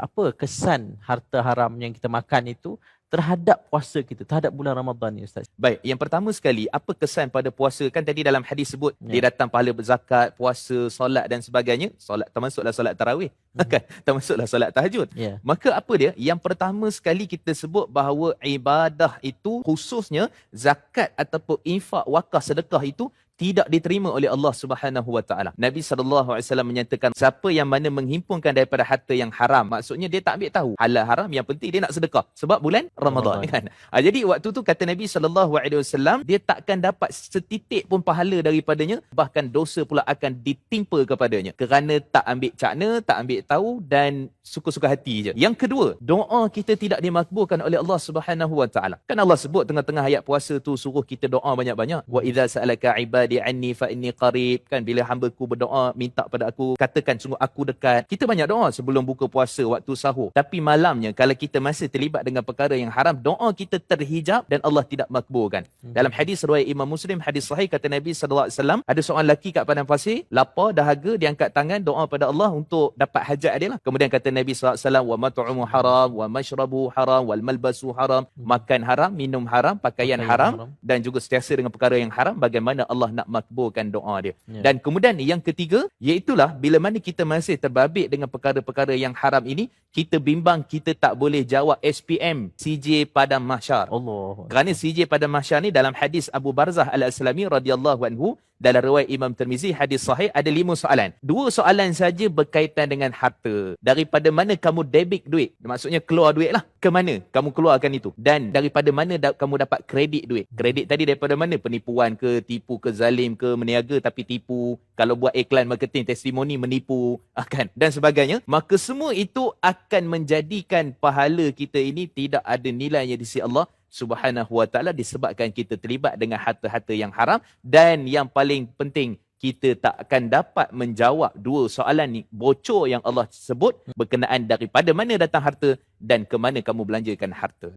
apa kesan harta haram yang kita makan itu terhadap puasa kita, terhadap bulan Ramadan ni Ustaz? Baik, yang pertama sekali, apa kesan pada puasa? Kan tadi dalam hadis sebut, dia datang pahala berzakat, puasa, solat dan sebagainya. Solat, termasuklah solat tarawih. Kan? Termasuklah solat tahajud. Maka apa dia? Yang pertama sekali kita sebut bahawa ibadah itu, khususnya zakat ataupun infak, wakaf, sedekah itu, tidak diterima oleh Allah Subhanahu Wa Taala. Nabi SAW menyatakan, siapa yang mana menghimpunkan daripada harta yang haram, maksudnya dia tak ambil tahu halal haram, yang penting dia nak sedekah sebab bulan Ramadan kan. Jadi waktu tu kata Nabi SAW, dia takkan dapat setitik pun pahala daripadanya, bahkan dosa pula akan ditimpa kepadanya kerana tak ambil cakna, tak ambil tahu dan suka-suka hati je. Yang kedua, doa kita tidak dimakbulkan oleh Allah Subhanahu Wa Taala. Kan Allah sebut tengah-tengah ayat puasa tu, suruh kita doa banyak-banyak. Wa idza sa'alaka ibadi anni fa inni qarib, kan, bila hamba-Ku berdoa minta pada aku, katakan sungguh aku dekat. Kita banyak doa sebelum buka puasa, waktu sahur. Tapi malamnya kalau kita masih terlibat dengan perkara yang haram, doa kita terhijab dan Allah tidak makbulkan. Dalam hadis riwayat Imam Muslim, hadis sahih, kata Nabi SAW, ada seorang lelaki kat padang pasir, lapar, dahaga, dia angkat tangan doa pada Allah untuk dapat hajat dia lah. Kemudian kata Nabi SAW, wa mat'umu haram, wa mashrabu haram, wal malbasu haram, makan haram, minum haram, pakaian haram, dan juga sentiasa dengan perkara yang haram, bagaimana Allah nak makbulkan doa dia. Dan kemudian yang ketiga, iaitulah bila mana kita masih terbabit dengan perkara-perkara yang haram ini, kita bimbang kita tak boleh jawab SPM, CJ Padang Mahsyar. Kerana CJ Padang Mahsyar ni dalam hadis Abu Barzah Al-Aslami radhiyallahu anhu, dalam riwayat Imam Tirmizi, hadis sahih, ada 5 soalan. 2 soalan saja berkaitan dengan harta. Daripada mana kamu debit duit? Maksudnya keluar duit lah. Ke mana kamu keluarkan itu? Dan daripada mana kamu dapat kredit duit? Kredit tadi daripada mana? Penipuan ke, tipu ke, zalim ke, meniaga tapi tipu. Kalau buat iklan marketing, testimoni, menipu, kan? Dan sebagainya. Maka semua itu akan menjadikan pahala kita ini tidak ada nilainya di sisi Allah Subhanahu Wa Taala, disebabkan kita terlibat dengan harta-harta yang haram. Dan yang paling penting, kita tak akan dapat menjawab 2 soalan ni, bocor yang Allah sebut berkenaan daripada mana datang harta dan ke mana kamu belanjakan harta.